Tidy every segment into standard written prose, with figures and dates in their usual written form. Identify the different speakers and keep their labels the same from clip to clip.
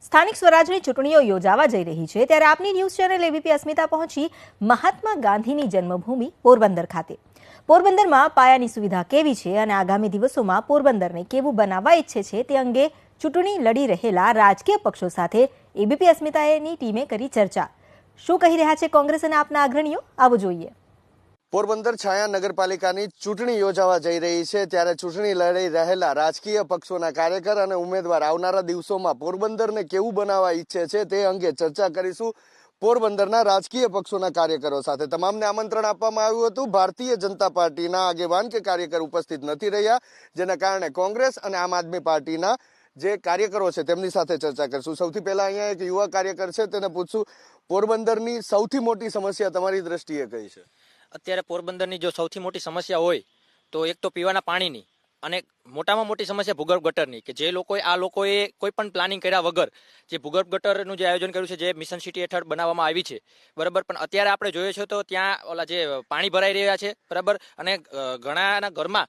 Speaker 1: સ્થાનિક સ્વરાજની ચૂંટણીઓ યોજાવા જઈ રહી છે ત્યારે આપની ન્યૂઝ ચેનલ એબીપી અસ્મિતા પહોંચી મહાત્મા ગાંધીની જન્મભૂમિ પોરબંદર ખાતે। પોરબંદરમાં પાયાની સુવિધા કેવી છે અને આગામી દિવસોમાં પોરબંદરને કેવું બનાવવા ઈચ્છે છે તે અંગે ચૂંટણી લડી રહેલા રાજકીય પક્ષો સાથે એબીપી અસ્મિતાની ટીમે કરી ચર્ચા। શું કહી રહ્યા છે કોંગ્રેસ અને આપના અગ્રણીઓ, આવો જોઈએ।
Speaker 2: પોરબંદર છાયા નગરપાલિકાની ચૂંટણી યોજાવા જઈ રહી છે ત્યારે ચૂંટણી લડી રહેલા રાજકીય પક્ષોના કાર્યકર અને ઉમેદવાર આવનારા દિવસોમાં પોરબંદરને કેવું બનાવવા ઈચ્છે છે તે અંગે ચર્ચા કરીશું પોરબંદરના રાજકીય પક્ષોના કાર્યકરો સાથે। તમામને આમંત્રણ આપવામાં આવ્યું હતું। ભારતીય જનતા પાર્ટીના આગેવાન કે કાર્યકર ઉપસ્થિત નથી રહ્યા, જેના કારણે કોંગ્રેસ અને આમ આદમી પાર્ટીના જે કાર્યકરો છે તેમની સાથે ચર્ચા કરીશું। સૌથી પહેલા અહીંયા એક યુવા કાર્યકર છે, તેને પૂછશું પોરબંદરની સૌથી મોટી સમસ્યા તમારી દ્રષ્ટિએ કઈ છે?
Speaker 3: અત્યારે પોરબંદરની જો સૌથી મોટી સમસ્યા હોય તો એક તો પીવાના પાણીની અને મોટામાં મોટી સમસ્યા ભૂગર્ભ ગટરની, કે જે લોકોએ કોઈ પણ પ્લાનિંગ કર્યા વગર જે ભૂગર્ભ ગટરનું જે આયોજન કર્યું છે, જે મિશન સિટી હેઠળ બનાવવામાં આવી છે, બરાબર, પણ અત્યારે આપણે જોઈએ છે તો ત્યાં ઓલા જે પાણી ભરાઈ રહ્યા છે, બરાબર, અને ઘણાના ઘરમાં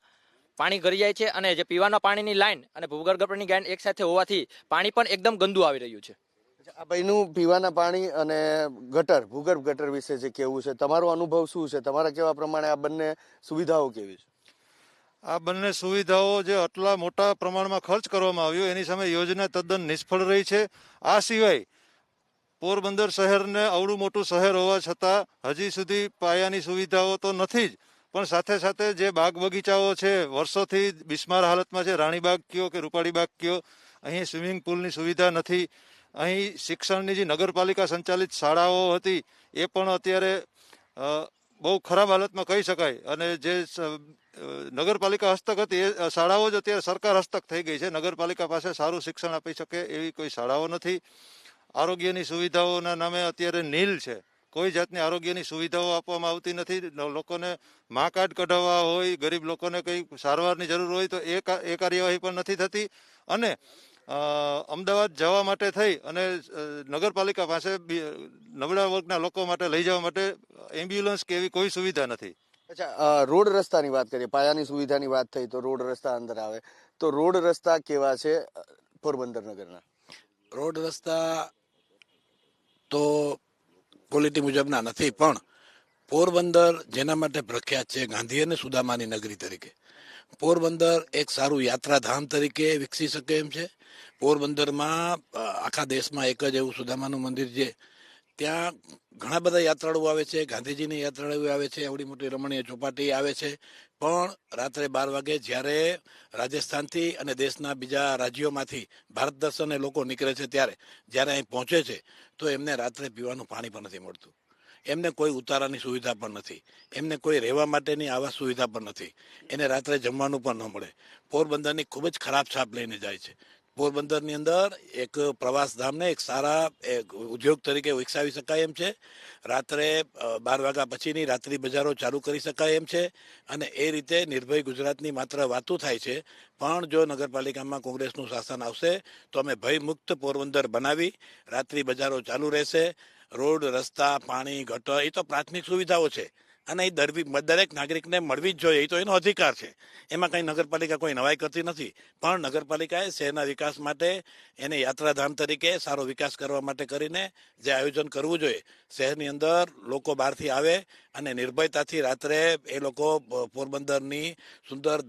Speaker 3: પાણી ભરી જાય છે અને જે પીવાના પાણીની લાઈન અને ભૂગર્ભ ગટરની લાઈન એક સાથે હોવાથી પાણી પણ એકદમ ગંદુ આવી રહ્યું છે।
Speaker 2: આ ભાઈનું પીવાના પાણી અને ગટર, ભૂગર્ભ ગટર વિશે જે કેવું છે, તમારો અનુભવ શું છે? તમારા કેવા પ્રમાણે આ બંને સુવિધાઓ કેવી છે?
Speaker 4: આ બંને સુવિધાઓ જે આટલા મોટા પ્રમાણમાં ખર્ચ કરવામાં આવ્યો એની સામે યોજના તદ્દન નિષ્ફળ રહી છે। આ સિવાય પોરબંદર શહેરને આવડું મોટું શહેર હોવા છતાં હજી સુધી પાયાની સુવિધાઓ તો નથી જ, પણ સાથે સાથે જે બાગ બગીચાઓ છે વર્ષોથી બિસ્માર હાલતમાં છે। રાણીબાગ કયો કે રૂપાળીબાગ કયો, અહીં સ્વિમિંગ પુલની સુવિધા નથી। અહીં શિક્ષણની જે નગરપાલિકા સંચાલિત શાળાઓ હતી એ પણ અત્યારે બહુ ખરાબ હાલતમાં કહી શકાય, અને જે નગરપાલિકા હસ્તક હતી એ શાળાઓ જ અત્યારે સરકાર હસ્તક થઈ ગઈ છે। નગરપાલિકા પાસે સારું શિક્ષણ આપી શકે એવી કોઈ શાળાઓ નથી। આરોગ્યની સુવિધાઓના નામે અત્યારે નીલ છે, કોઈ જાતની આરોગ્યની સુવિધાઓ આપવામાં આવતી નથી। લોકોને મા કાર્ડ કઢાવવા હોય, ગરીબ લોકોને કંઈ સારવારની જરૂર હોય તો એ કાર્યવાહી પણ નથી થતી। અને અમદાવાદ જવા માટે થઈ અને નગરપાલિકા પાસે નબળા વર્ગના લોકો માટે લઈ જવા માટે એમ્બ્યુલન્સ કે એવી કોઈ સુવિધા નથી।
Speaker 2: અચ્છા, રોડ રસ્તાની વાત કરીએ, પાયાની સુવિધાની વાત થઈ તો રોડ રસ્તા અંદર આવે તો રોડ રસ્તા કેવા છે પોરબંદર નગરના?
Speaker 5: રોડ રસ્તા તો ક્વોલિટી મુજબના નથી, પણ પોરબંદર જેના માટે પ્રખ્યાત છે ગાંધી અને સુદામાની નગરી તરીકે, પોરબંદર એક સારું યાત્રાધામ તરીકે વિકસી શકે એમ છે। પોરબંદરમાં આખા દેશમાં એક જ એવું સુદામાનું મંદિર છે, ત્યાં ઘણા બધા યાત્રાળુઓ આવે છે, ગાંધીજીની યાત્રાળુઓ આવે છે, એવડી મોટી રમણીય ચોપાટી આવે છે। પણ રાત્રે 12 વાગે જ્યારે રાજસ્થાનથી અને દેશના બીજા રાજ્યોમાંથી ભારત દર્શને લોકો નીકળે છે, જ્યારે અહીં પહોંચે છે તો એમને રાત્રે પીવાનું પાણી પણ નથી મળતું, એમને કોઈ ઉતારાની સુવિધા પણ નથી, એમને કોઈ રહેવા માટેની આવાસ સુવિધા પણ નથી, એને રાત્રે જમવાનું પણ ન મળે। પોરબંદરની ખૂબ જ ખરાબ છાપ લઈને જાય છે। પોરબંદરની અંદર એક પ્રવાસધામને એક સારા ઉદ્યોગ તરીકે વિકસાવી શકાય એમ છે। રાત્રે 12 વાગ્યા પછીની રાત્રિ બજારો ચાલુ કરી શકાય એમ છે, અને એ રીતે નિર્ભય ગુજરાતની માત્ર વાતો થાય છે, પણ જો નગરપાલિકામાં કોંગ્રેસનું શાસન આવશે તો અમે ભયમુક્ત પોરબંદર બનાવી રાત્રિ બજારો ચાલુ રહેશે। રોડ, રસ્તા, પાણી, ગટર એ તો પ્રાથમિક સુવિધાઓ છે અને એ દરેક નાગરિકને મળવી જ જોઈએ, એ તો એનો અધિકાર છે, એમાં કંઈ નગરપાલિકા કોઈ નવાઈ કરતી નથી। પણ નગરપાલિકાએ શહેરના વિકાસ માટે એને યાત્રાધામ તરીકે સારો વિકાસ કરવા માટે કરીને જે આયોજન કરવું જોઈએ, શહેરની અંદર લોકો બહારથી આવે અને નિર્ભયતાથી રાત્રે એ લોકો પોરબંદરની સુંદર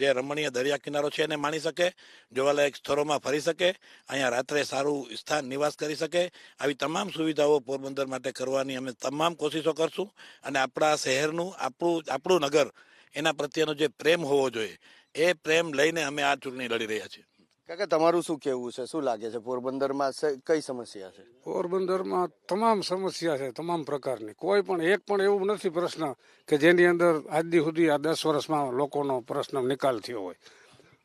Speaker 5: જે રમણીય દરિયા કિનારો છે એને માણી શકે, જોવાલાયક સ્થળોમાં ફરી શકે, અહીંયા રાત્રે સારું સ્થાન નિવાસ કરી શકે। આવી તમામ સુવિધાઓ પોરબંદર માટે કરવાની અમે તમામ કોશિશો કરશું, અને આપણા શહેરનું આપણું નગર એના પ્રત્યેનો જે પ્રેમ હોવો જોઈએ એ પ્રેમ લઈને અમે આ ચૂંટણી લડી રહ્યા છીએ।
Speaker 2: કાકા, તમારું શું કહેવું છે? શું લાગે છે પોરબંદરમાં કઈ સમસ્યા છે?
Speaker 6: પોરબંદરમાં તમામ સમસ્યા છે, તમામ પ્રકારની, કોઈ પણ એક પણ એવું નથી પ્રશ્ન કે જેની અંદર આજ સુધી આ 10 વર્ષમાં લોકોનો પ્રશ્ન નિકાલ થયો હોય।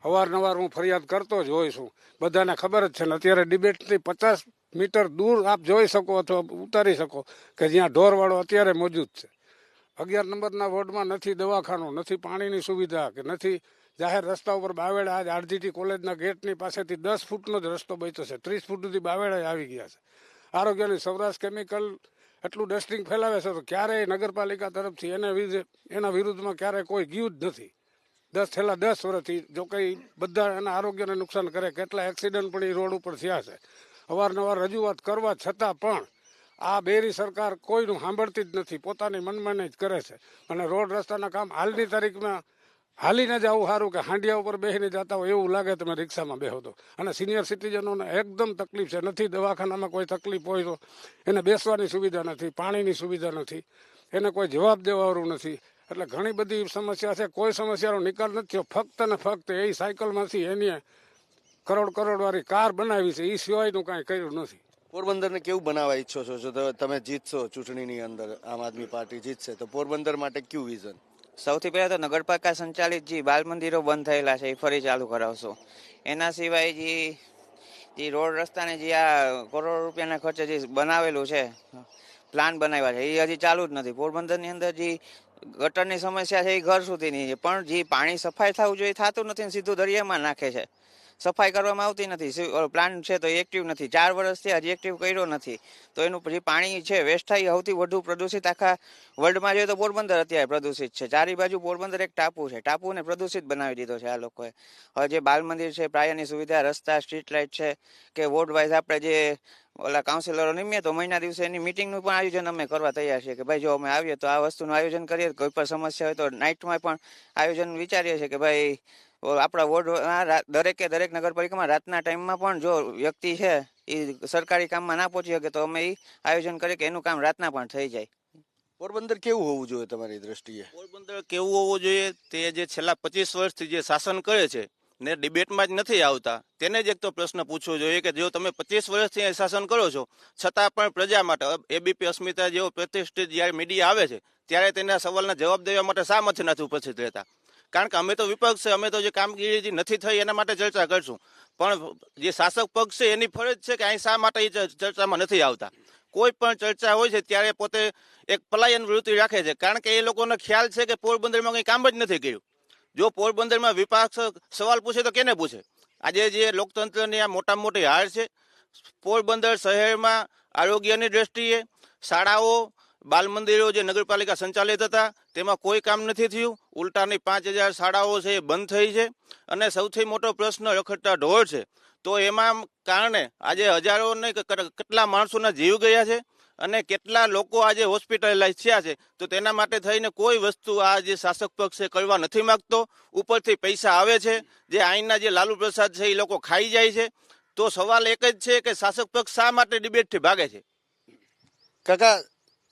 Speaker 6: અવારનવાર હું ફરિયાદ કરતો જ હોઉં છું, બધાને ખબર જ છે ને। અત્યારે ડિબેટથી 50 મીટર દૂર આપ જોઈ શકો અથવા ઉતારી શકો કે જ્યાં ઢોરવાળો અત્યારે મોજૂદ છે। 11 નંબરના વોર્ડમાં નથી દવાખાનું, નથી પાણીની સુવિધા, કે નથી જાહેર રસ્તા ઉપર બાવેડા। આજ આરજીટી કોલેજના ગેટની પાસેથી 10 ફૂટનો જ રસ્તો બચ્યો છે, 30 ફૂટ સુધી બાવેડા આવી ગયા છે। આરોગ્યની સૌરાષ્ટ્ર કેમિકલ એટલું ડસ્ટિંગ ફેલાવે છે તો ક્યારેય નગરપાલિકા તરફથી એના વિરુદ્ધમાં ક્યારેય કોઈ ગયું જ નથી। છેલ્લા 10 વર્ષથી જો કંઈ બધા એના આરોગ્યને નુકસાન કરે, કેટલા એક્સિડન્ટ પણ એ રોડ ઉપર થયા છે। અવારનવાર રજૂઆત કરવા છતાં પણ આ બેરી સરકાર કોઈનું સાંભળતી જ નથી, પોતાની મનમાની જ કરે છે. અને રોડ રસ્તાના કામ હાલની તારીખમાં હાલીને જ આવું સારું કે હાંડિયા ઉપર બેસીને જતા હોય એવું લાગે તમે રિક્ષામાં બેહો તો. અને સિનિયર સિટીઝનોને એકદમ તકલીફ છે, નથી દવાખાનામાં કોઈ તકલીફ હોય તો એને બેસવાની સુવિધા નથી, પાણીની સુવિધા નથી, એને કોઈ જવાબ દેવાવાળું નથી. એટલે ઘણી બધી સમસ્યા છે, કોઈ સમસ્યાનો નિકાલ નથી થયો. ફક્ત ને ફક્ત એ સાયકલમાંથી એની કરોડ વાળી કાર બનાવી છે, એ સિવાયનું કાંઈ કર્યું નથી.
Speaker 2: પોરબંદરને કેવું બનાવવા ઈચ્છો છો? જો તમે જીતશો ચૂંટણીની અંદર, આમ આદમી પાર્ટી જીતશે તો પોરબંદર માટે કયું વિઝન?
Speaker 7: સૌથી પહેલા તો નગરપાલિકા સંચાલિત જે બાલ મંદિરો બંધ થયેલા છે એ ફરી ચાલુ કરાવશો. એના સિવાય જે રોડ રસ્તાને જે આ કરોડ રૂપિયાના ખર્ચે જે બનાવેલું છે, પ્લાન બનાવ્યા છે, એ હજી ચાલુ જ નથી. પોરબંદરની અંદર જે ગટરની સમસ્યા છે એ ઘર સુધીની છે, પણ જે પાણી સફાઈ થવું જોઈએ થતું નથી, સીધું દરિયામાં નાખે છે. સફાઈ કરવામાં આવતી નથી. પ્લાન છે તો એક્ટિવ નથી, 4 વર્ષથી હજી એક્ટિવ કર્યો નથી. તો એનું જે પાણી છે વેસ્ટ થાય, સૌથી વધુ પ્રદૂષિત આખા વર્લ્ડમાં જોઈએ તો પોરબંદર અત્યારે પ્રદૂષિત છે. ચારે બાજુ પોરબંદર એક ટાપુ છે, ટાપુને પ્રદૂષિત બનાવી દીધો છે આ લોકોએ. હવે જે બાલ મંદિર છે, પ્રાયની સુવિધા, રસ્તા, સ્ટ્રીટ લાઇટ છે, કે વોર્ડ વાઇઝ આપણે જે ઓલા કાઉન્સિલરો નિમીએ તો મહિના દિવસે એની મિટિંગનું પણ આયોજન અમે કરવા તૈયાર છીએ કે ભાઈ જો અમે આવીએ તો આ વસ્તુનું આયોજન કરીએ. કોઈ પણ સમસ્યા હોય તો નાઇટમાં પણ આયોજન વિચારીએ છીએ કે ભાઈ આપણા વોર્ડ દરેક નગરપાલિકામાં રાતના ટાઈમમાં પણ જો વ્યક્તિ છે એ સરકારી કામમાં ના પહોંચી શકે તો અમે એ આયોજન કરીએ કે એનું કામ રાતના પણ થઈ જાય.
Speaker 2: પોરબંદર કેવું હોવું જોઈએ તમારી દ્રષ્ટિએ?
Speaker 8: પોરબંદર કેવું હોવું જોઈએ, તે જે છેલ્લા 25 વર્ષથી જે શાસન કરે છે ને ડિબેટમાં જ નથી આવતા, તેને જ એક તો પ્રશ્ન પૂછવો જોઈએ કે જો તમે 25 વર્ષથી શાસન કરો છો છતાં પણ પ્રજા માટે એબીપી અસ્મિતા જેવો પ્રતિષ્ઠિત જ્યારે મીડિયા આવે છે ત્યારે તેના સવાલના જવાબ દેવા માટે શા માટે નથી ઉપસ્થિત રહેતા? કારણ કે અમે તો વિપક્ષ છે, અમે તો જે કામગીરી નથી થઈ એના માટે ચર્ચા કરશું, પણ જે શાસક પક્ષ છે એની ફરજ છે કે અહીં શા માટે એ ચર્ચામાં નથી આવતા. કોઈ પણ ચર્ચા હોય છે ત્યારે પોતે એક પલાયન વૃત્તિ રાખે છે, કારણ કે એ લોકોને ખ્યાલ છે કે પોરબંદરમાં કંઈ કામ જ નથી કર્યું. જો પોરબંદરમાં વિપક્ષ સવાલ પૂછે તો કેને પૂછે? આજે જે લોકતંત્રની આ મોટામાં મોટી હાર છે. પોરબંદર શહેરમાં આરોગ્યની દ્રષ્ટિએ શાળાઓ, બાલ મંદિરો જે નગરપાલિકા સંચાલિત હતા તેમાં કોઈ કામ નથી થયું. ઉલટાની 5000 શાળાઓ છે એ બંધ થઈ છે. અને સૌથી મોટો પ્રશ્ન રખડતા ઢોર છે. તો એમાં કારણે આજે હજારો ને કેટલા માણસોના જીવ ગયા છે અને કેટલા લોકો આજે હોસ્પિટલાઇઝ થયા છે. તો તેના માટે થઈને કોઈ વસ્તુ આ જે શાસક પક્ષ કરવા નથી માંગતો. ઉપરથી પૈસા આવે છે, જે અહીંના જે લાલુ પ્રસાદ છે એ લોકો ખાઈ જાય છે. તો સવાલ એક જ છે કે શાસક પક્ષ શા માટે ડિબેટથી ભાગે છે?
Speaker 2: કાકા,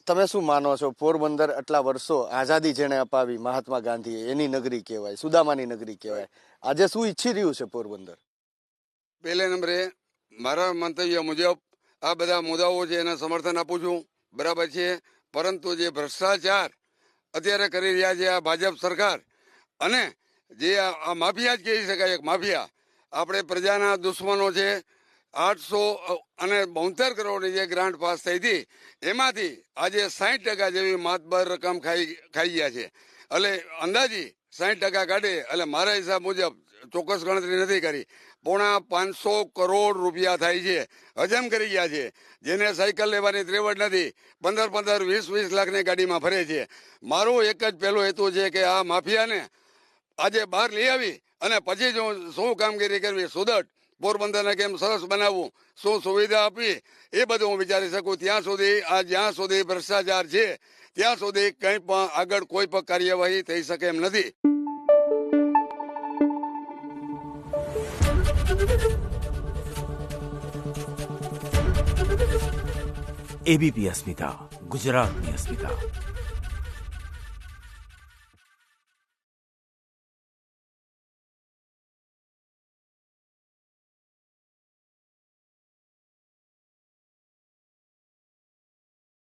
Speaker 2: તમે શું માનો છો? પોરબંદર આટલા વર્ષો આઝાદી જેને અપાવી મહાત્મા ગાંધીએ, એની નગરી કહેવાય, સુદામાની નગરી કહેવાય. આજે શું ઈચ્છી રહ્યું છે પોરબંદર?
Speaker 9: પહેલે નંબરે મારા મંતવ્ય મુજબ આ બધા મુદ્દાઓ છે એને સમર્થન આપું છું, બરાબર છે. પરંતુ જે ભ્રષ્ટાચાર અત્યારે કરી રહ્યા છે આ ભાજપ સરકાર, અને જે આ માફિયા જ કહી શકાય, એક માફિયા, આપણે પ્રજાના દુશ્મનો છે. 872 કરોડની જે ગ્રાન્ટ પાસ થઈ હતી એમાંથી આજે 60% જેવી માતબર રકમ ખાઈ ગયા છે. એટલે અંદાજી 60% કાઢે એટલે મારા હિસાબ મુજબ, ચોક્કસ ગણતરી નથી કરી, 550 કરોડ રૂપિયા થાય છે, હજમ કરી ગયા છે. જેને સાયકલ લેવાની ત્રેવડ નથી 15 20 લાખની ગાડીમાં ફરે છે. મારો એક જ પહેલો હેતુ છે કે આ માફિયાને આજે બહાર લઈ આવી અને પછી જો શું કામગીરી કરવી, સુદટ પોરબંદરને કેમ સરસ બનાવવું, શું સુવિધા આપવી, એ બધું હું વિચારી શકું. ત્યાં સુધી જ્યાં સુધી ભ્રષ્ટાચાર છે ત્યાં સુધી કંઈ પણ આગળ કોઈ પણ કાર્યવાહી થઈ શકે એમ નથી.
Speaker 10: એબીપી અસ્મિતા, ગુજરાતની અસ્મિતા.